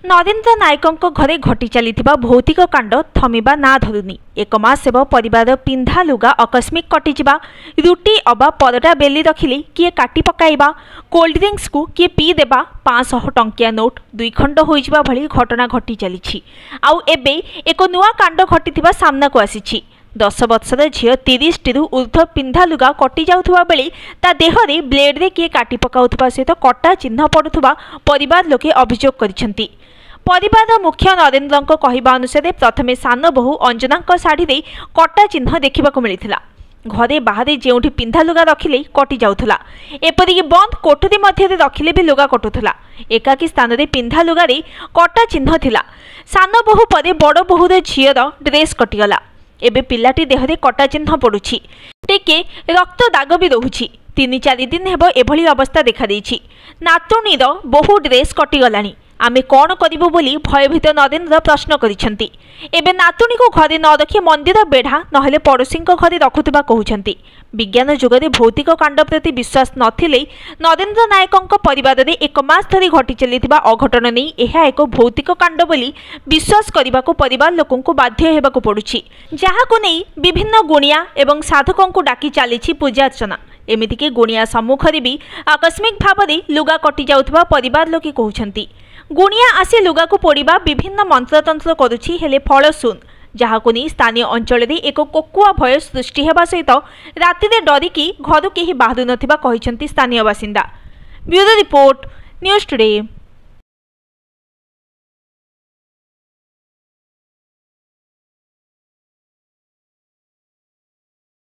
नरेन्द्र नायकों घरे घटी चली भौतिक कांड थमिबा ना धरुनी। एक मास हेब परिवार पिंधा लुगा आकस्मिक कटिजा, रुटी अबा परटा बेली रखिले किए काटी पकाइबा, कोल्ड ड्रिंक्स को किए पी देबा, 500 टंकिया नोट 2 खंड होइजिबा भली घटना घटी चली। आउ एबे एक नुआ कांड घटी सामना को आसी। 10 वर्षर झील 30 टी ऊर्ध्व पिंधा लुगा कटि जाउथुबा बेले ता देहरे ब्लेड रे किए काटी पकाउथुबा सहित कटा चिन्ह पड़ुथुबा परिवार लोके अभियोग करिसेंती। परिवार मुख्य नरेन्द्र कहवा अनुसार प्रथमे सान बहु अंजना शाढ़ी दे कटा चिन्ह देखा मिलता। घरे बाहर जो पिंधा लुगा रखिले कटि जाउथला, एपरिक बंद कोठरी मध्य रखिले भी लुगा कटुला। एकाकी स्थान में पिंधा लुगारे कटा चिन्ह थिला। सान बहु पर बड़ बहुर झीर ड्रेस कटिगला। एबे पिलाटी देहरे कटा चिन्ह पड़ुछि, टेके रक्त दाग भी रहुछि। 3-4 दिन हेब एभली अवस्था देखा देछि। नातुणीर बहु ड्रेस कटिगलानी। आमे कौन करिबो बोली भयभीत नरेन्द्र प्रश्न करिसेंती। एबे नातुणी को घरे न रखी मंदिर बेढ़ा नहेले पड़ोशी घरे रखुथिबा कहउछंती। विज्ञान जुगरे भौतिक कांड प्रति विश्वास नथिले नरेन्द्र नायकों परिवार रे एक मास धरी घटी चलिथिबा अघटन नै एहा एक भौतिक कांड बोली विश्वास करबाको परिवार लोकन को बाध्य हेबाको पडुछि। जाहाको नै विभिन्न गुणिया एवं साधकों को डाकी चलीछि पूजा अर्चना। एमितिके गुणिया सम्मुखरे भी आकस्मिक भाव में लुगा कटि जाउथबा परिवार लोके कहउछंती। गुणिया आसी लुगा को पोड़िबा विभिन्न मंत्रतंत्र करुछि, हेले फल शून। जहाको नहीं स्थानीय अंचल में एक कोकुआ भय सृष्टि हेबा सहित राति में डरिकी घर केही बाहरु नथिबा कहिसेंती स्थानीय बासिंदा। Bureau report, news today.